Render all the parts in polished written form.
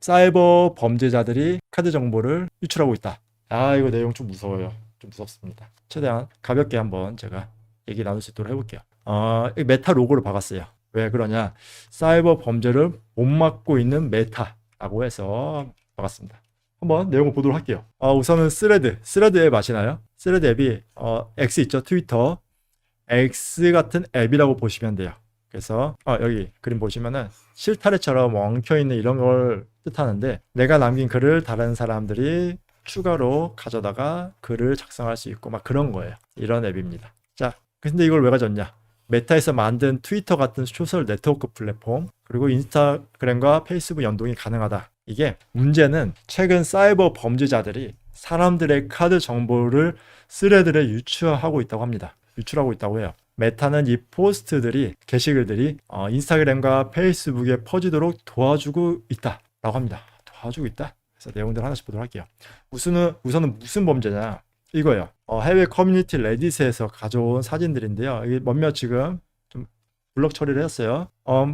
사이버 범죄자들이 카드 정보를 유출하고 있다. 아, 이거 내용 좀 무서워요. 좀 무섭습니다. 최대한 가볍게 한번 제가 얘기 나눌 수 있도록 해볼게요. 이 메타 로고를 박았어요. 왜 그러냐? 사이버 범죄를 못 막고 있는 메타라고 해서 박았습니다. 한번 내용을 보도록 할게요. 우선은 스레드 앱 아시나요? 스레드 앱이 X 있죠? 트위터 X 같은 앱이라고 보시면 돼요. 그래서 여기 그림 보시면은 실타래처럼 엉켜있는 이런 걸 뜻하는데, 내가 남긴 글을 다른 사람들이 추가로 가져다가 글을 작성할 수 있고 막 그런 거예요. 이런 앱입니다. 자, 근데 이걸 왜 가졌냐? 메타에서 만든 트위터 같은 소셜 네트워크 플랫폼, 그리고 인스타그램과 페이스북 연동이 가능하다. 이게 문제는 최근 사이버 범죄자들이 사람들의 카드 정보를 스레드에 유출하고 있다고 합니다. 유출하고 있다고 해요. 메타는 이 포스트들이, 게시글들이 인스타그램과 페이스북에 퍼지도록 도와주고 있다라고 합니다. 도와주고 있다? 그래서 내용들 하나씩 보도록 할게요. 우선은 무슨 범죄냐? 이거예요. 해외 커뮤니티 레딧에서 가져온 사진들인데요. 이게 몇몇 지금 좀 블럭 처리를 했어요.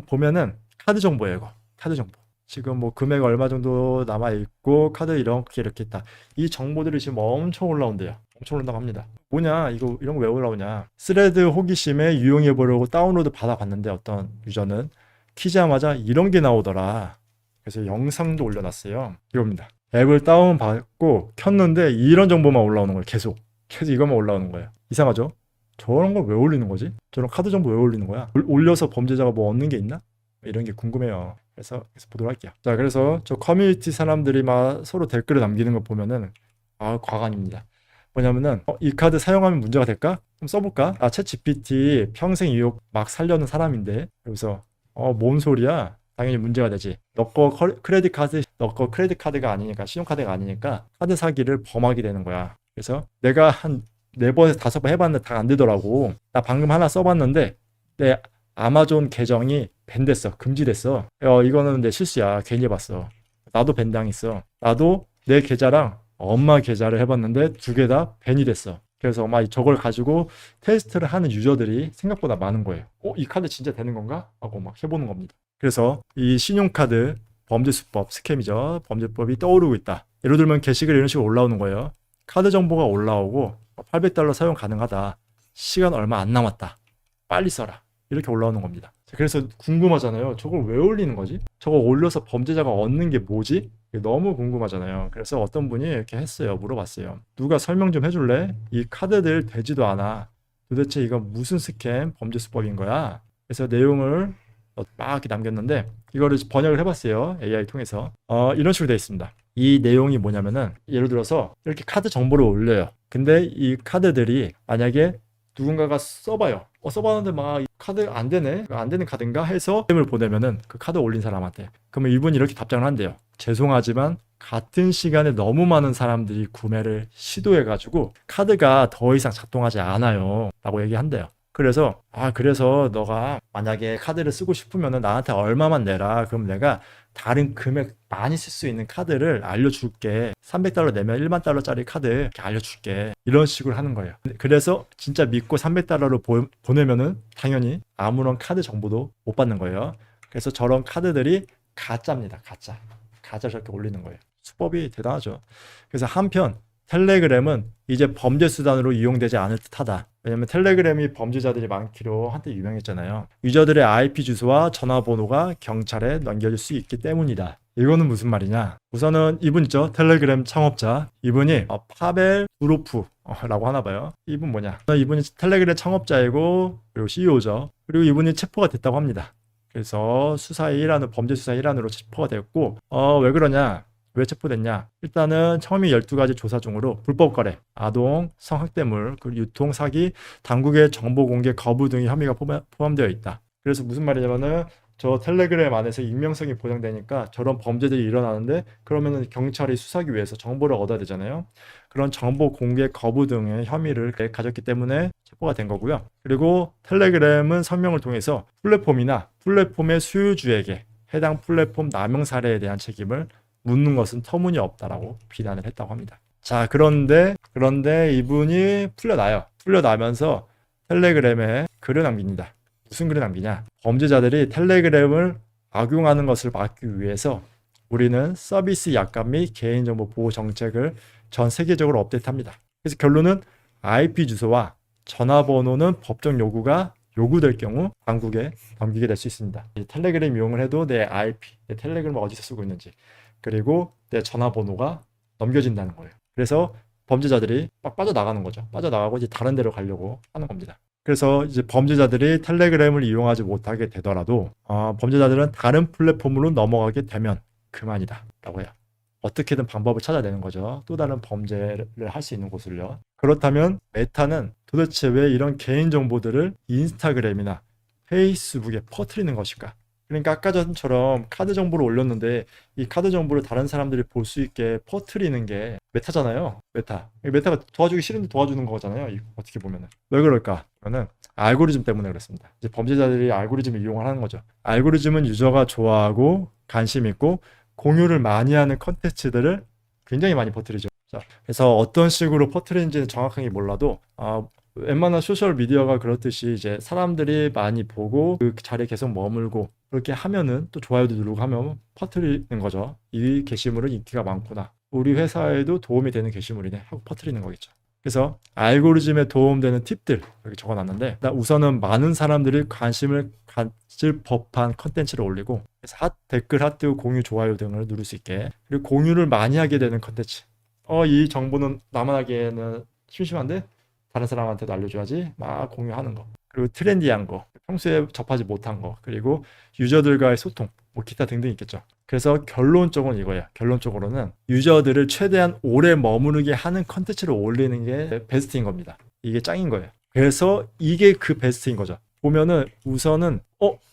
보면은 카드 정보예요, 이거. 카드 정보. 지금 뭐 금액 얼마 정도 남아 있고 카드 이렇게 있다. 이 정보들이 지금 엄청 올라온대요. 엄청 올라온다고 합니다. 뭐냐, 이거 이런 거 왜 올라오냐? 스레드 호기심에 유용해 보려고 다운로드 받아봤는데 어떤 유저는 키자마자 이런 게 나오더라. 그래서 영상도 올려놨어요. 이겁니다. 앱을 다운받고 켰는데 이런 정보만 올라오는 거예요. 계속 이것만 올라오는 거예요. 이상하죠? 저런 걸 왜 올리는 거지? 저런 카드 정보 왜 올리는 거야? 올려서 범죄자가 뭐 얻는 게 있나? 이런 게 궁금해요. 그래서 보도록 할게요. 자, 그래서 저 커뮤니티 사람들이 막 서로 댓글을 남기는 거 보면은 과간입니다. 뭐냐면은 이 카드 사용하면 문제가 될까? 좀 써볼까? 챗 GPT 평생 유혹 막 살려는 사람인데, 그래서 뭔 소리야? 당연히 문제가 되지. 너 거 크레딧 카드가 아니니까, 신용카드가 아니니까 카드 사기를 범하게 되는 거야. 그래서 내가 한 4번에서 5번 해봤는데 다 안 되더라고. 나 방금 하나 써봤는데 내 아마존 계정이 밴됐어. 금지됐어. 이거는 내 실수야. 괜히 해봤어. 나도 밴당했어. 나도 내 계좌랑 엄마 계좌를 해봤는데 두 개 다 밴이 됐어. 그래서 저걸 가지고 테스트를 하는 유저들이 생각보다 많은 거예요. 이 카드 진짜 되는 건가? 하고 막 해보는 겁니다. 그래서 이 신용카드 범죄 수법, 스캠이죠. 범죄법이 떠오르고 있다. 예를 들면 게시글 이런 식으로 올라오는 거예요. 카드 정보가 올라오고 $800 사용 가능하다. 시간 얼마 안 남았다. 빨리 써라. 이렇게 올라오는 겁니다. 그래서 궁금하잖아요. 저걸 왜 올리는 거지? 저거 올려서 범죄자가 얻는 게 뭐지? 너무 궁금하잖아요. 그래서 어떤 분이 이렇게 했어요. 물어봤어요. 누가 설명 좀 해줄래? 이 카드들 되지도 않아. 도대체 이거 무슨 스캠, 범죄 수법인 거야? 그래서 내용을 막 이렇게 남겼는데 이거를 번역을 해봤어요. AI 통해서. 이런 식으로 되어 있습니다. 이 내용이 뭐냐면은 예를 들어서 이렇게 카드 정보를 올려요. 근데 이 카드들이 만약에 누군가가 써봐요. 써봤는데 막 카드 안 되네? 안 되는 카드인가? 해서 을 보내면은 그 카드 올린 사람한테. 그러면 이분이 이렇게 답장을 한대요. 죄송하지만 같은 시간에 너무 많은 사람들이 구매를 시도해가지고 카드가 더 이상 작동하지 않아요. 라고 얘기한대요. 그래서 그래서 너가 만약에 카드를 쓰고 싶으면은 나한테 얼마만 내라. 그럼 내가 다른 금액 많이 쓸 수 있는 카드를 알려줄게. $300 내면 $10,000짜리 카드 이렇게 알려줄게. 이런 식으로 하는 거예요. 그래서 진짜 믿고 $300로 보내면은 당연히 아무런 카드 정보도 못 받는 거예요. 그래서 저런 카드들이 가짜입니다. 가짜 저렇게 올리는 거예요. 수법이 대단하죠. 그래서 한편 텔레그램은 이제 범죄 수단으로 이용되지 않을 듯하다. 왜냐면 텔레그램이 범죄자들이 많기로 한때 유명했잖아요. 유저들의 IP 주소와 전화번호가 경찰에 넘겨질 수 있기 때문이다. 이거는 무슨 말이냐? 우선은 이분 있죠? 텔레그램 창업자. 이분이 파벨 두로프라고 하나 봐요. 이분 뭐냐? 이분이 텔레그램 창업자이고 그리고 CEO죠. 그리고 이분이 체포가 됐다고 합니다. 그래서 범죄 수사 일환으로 체포가 됐고 왜 그러냐? 왜 체포됐냐? 일단은 혐의 12가지 조사 중으로 불법 거래, 아동, 성학대물, 그리고 유통, 사기, 당국의 정보 공개 거부 등의 혐의가 포함되어 있다. 그래서 무슨 말이냐면은 저 텔레그램 안에서 익명성이 보장되니까 저런 범죄들이 일어나는데 그러면은 경찰이 수사하기 위해서 정보를 얻어야 되잖아요. 그런 정보 공개 거부 등의 혐의를 가졌기 때문에 체포가 된 거고요. 그리고 텔레그램은 성명을 통해서 플랫폼의 소유주에게 해당 플랫폼 남용 사례에 대한 책임을 묻는 것은 터무니없다라고 비난을 했다고 합니다. 자, 그런데 이분이 풀려나면서 텔레그램에 글을 남깁니다. 무슨 글을 남기냐? 범죄자들이 텔레그램을 악용하는 것을 막기 위해서 우리는 서비스 약관 및 개인정보 보호 정책을 전 세계적으로 업데이트합니다. 그래서 결론은 IP 주소와 전화번호는 법적 요구가 요구될 경우 당국에 넘기게 될 수 있습니다. 텔레그램 이용을 해도 내 IP, 내 텔레그램을 어디서 쓰고 있는지, 그리고 내 전화번호가 넘겨진다는 거예요. 그래서 범죄자들이 막 빠져나가는 거죠. 빠져나가고 이제 다른 데로 가려고 하는 겁니다. 그래서 이제 범죄자들이 텔레그램을 이용하지 못하게 되더라도 범죄자들은 다른 플랫폼으로 넘어가게 되면 그만이다 라고 해요. 어떻게든 방법을 찾아내는 거죠. 또 다른 범죄를 할 수 있는 곳을요. 그렇다면 메타는 도대체 왜 이런 개인정보들을 인스타그램이나 페이스북에 퍼뜨리는 것일까? 그러니까 아까 전처럼 카드 정보를 올렸는데 이 카드 정보를 다른 사람들이 볼 수 있게 퍼뜨리는 게 메타잖아요. 메타가 도와주기 싫은데 도와주는 거잖아요. 어떻게 보면은. 왜 그럴까? 그러면 알고리즘 때문에 그렇습니다. 이제 범죄자들이 알고리즘을 이용을 하는 거죠. 알고리즘은 유저가 좋아하고 관심 있고 공유를 많이 하는 컨텐츠들을 굉장히 많이 퍼뜨리죠. 자, 그래서 어떤 식으로 퍼뜨리는지는 정확하게 몰라도 웬만한 소셜 미디어가 그렇듯이 이제 사람들이 많이 보고 그 자리에 계속 머물고 그렇게 하면은 또 좋아요도 누르고 하면 퍼뜨리는 거죠. 이 게시물은 인기가 많구나. 우리 회사에도 도움이 되는 게시물이네 하고 퍼뜨리는 거겠죠. 그래서 알고리즘에 도움되는 팁들 여기 적어놨는데 우선은 많은 사람들이 관심을 가질 법한 컨텐츠를 올리고 그래서 댓글, 하트, 공유, 좋아요 등을 누를 수 있게 그리고 공유를 많이 하게 되는 컨텐츠 이 정보는 나만 하기에는 심심한데 다른 사람한테도 알려줘야지 막 공유하는 거 그리고 트렌디한 거 평소에 접하지 못한 거 그리고 유저들과의 소통 뭐 기타 등등 있겠죠. 그래서 결론적으로는 이거예요. 결론적으로는 유저들을 최대한 오래 머무르게 하는 컨텐츠를 올리는 게 베스트인 겁니다. 이게 짱인 거예요. 그래서 이게 그 베스트인 거죠. 보면은 우선은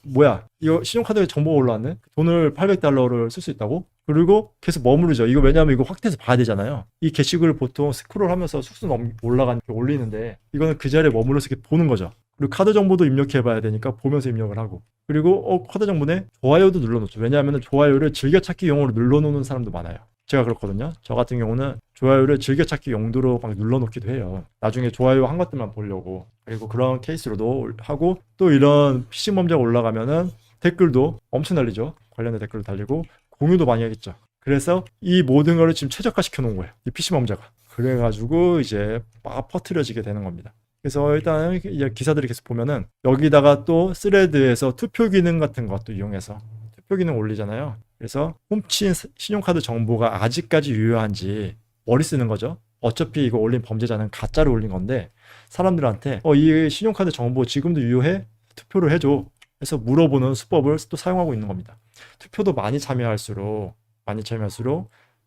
뭐야 이거 신용카드에 정보가 올라왔네. 돈을 $800를 쓸 수 있다고? 그리고 계속 머무르죠. 이거 왜냐하면 이거 확대해서 봐야 되잖아요. 이 게시글을 보통 스크롤하면서 쑥쑥 올라가는 게 올리는데 이거는 그 자리에 머물러서 이렇게 보는 거죠. 그리고 카드 정보도 입력해 봐야 되니까 보면서 입력을 하고 그리고 카드 정보네 좋아요도 눌러놓죠. 왜냐하면 좋아요를 즐겨찾기용으로 눌러놓는 사람도 많아요. 제가 그렇거든요. 저 같은 경우는 좋아요를 즐겨찾기 용도로 막 눌러놓기도 해요. 나중에 좋아요 한 것들만 보려고. 그리고 그런 케이스로도 하고 또 이런 피싱 범죄가 올라가면은 댓글도 엄청 달리죠. 관련된 댓글도 달리고 공유도 많이 하겠죠. 그래서 이 모든 거를 지금 최적화시켜 놓은 거예요. 이 피싱 범죄가. 그래가지고 이제 막 퍼뜨려지게 되는 겁니다. 그래서 일단 기사들이 계속 보면은 여기다가 또 스레드에서 투표 기능 같은 것도 이용해서 투표 기능 올리잖아요. 그래서 훔친 신용카드 정보가 아직까지 유효한지 머리 쓰는 거죠. 어차피 이거 올린 범죄자는 가짜로 올린 건데 사람들한테 이 신용카드 정보 지금도 유효해? 투표를 해줘. 해서 물어보는 수법을 또 사용하고 있는 겁니다. 투표도 많이 참여할수록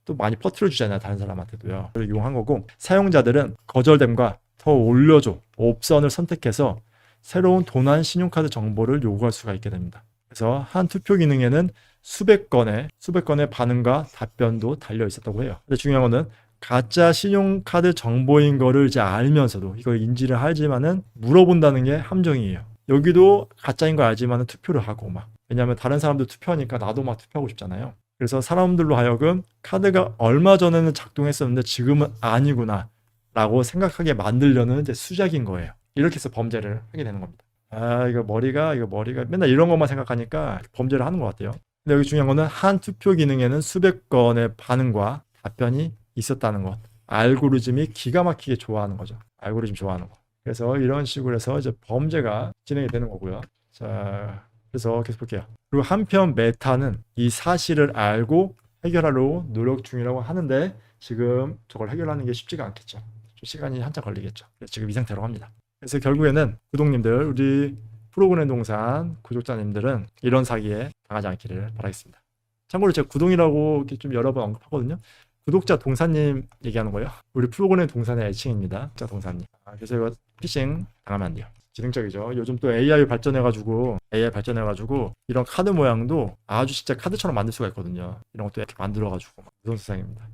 또 많이 퍼뜨려 주잖아요. 다른 사람한테도요. 그걸 이용한 거고 사용자들은 거절됨과 더 올려줘 옵션을 선택해서 새로운 도난 신용카드 정보를 요구할 수가 있게 됩니다. 그래서 한 투표 기능에는 수백 건의 반응과 답변도 달려 있었다고 해요. 근데 중요한 거는 가짜 신용카드 정보인 거를 이제 알면서도 이걸 인지를 하지만은 물어본다는 게 함정이에요. 여기도 가짜인 거 알지만은 투표를 하고 막 왜냐하면 다른 사람들 투표하니까 나도 막 투표하고 싶잖아요. 그래서 사람들로 하여금 카드가 얼마 전에는 작동했었는데 지금은 아니구나 라고 생각하게 만들려는 이제 수작인 거예요. 이렇게 해서 범죄를 하게 되는 겁니다. 이거 머리가 맨날 이런 것만 생각하니까 범죄를 하는 것 같아요. 근데 여기 중요한 거는 한 투표 기능에는 수백 건의 반응과 답변이 있었다는 것. 알고리즘이 기가 막히게 좋아하는 거죠. 알고리즘 좋아하는 거. 그래서 이런 식으로 해서 이제 범죄가 진행이 되는 거고요. 자, 그래서 계속 볼게요. 그리고 한편 메타는 이 사실을 알고 해결하려고 노력 중이라고 하는데 지금 저걸 해결하는 게 쉽지가 않겠죠. 좀 시간이 한참 걸리겠죠. 지금 이 상태로 합니다. 그래서 결국에는 구독님들, 우리 프로그램 동산 구독자님들은 이런 사기에 당하지 않기를 바라겠습니다. 참고로 제가 구동이라고 이렇게 좀 여러 번 언급하거든요. 구독자 동사님 얘기하는 거예요. 우리 프로그램 동산의 애칭입니다. 구독자 동사님. 그래서 이거 피싱 당하면 안 돼요. 지능적이죠. 요즘 또 AI 발전해가지고 이런 카드 모양도 아주 진짜 카드처럼 만들 수가 있거든요. 이런 것도 이렇게 만들어가지고 무서운 세상입니다.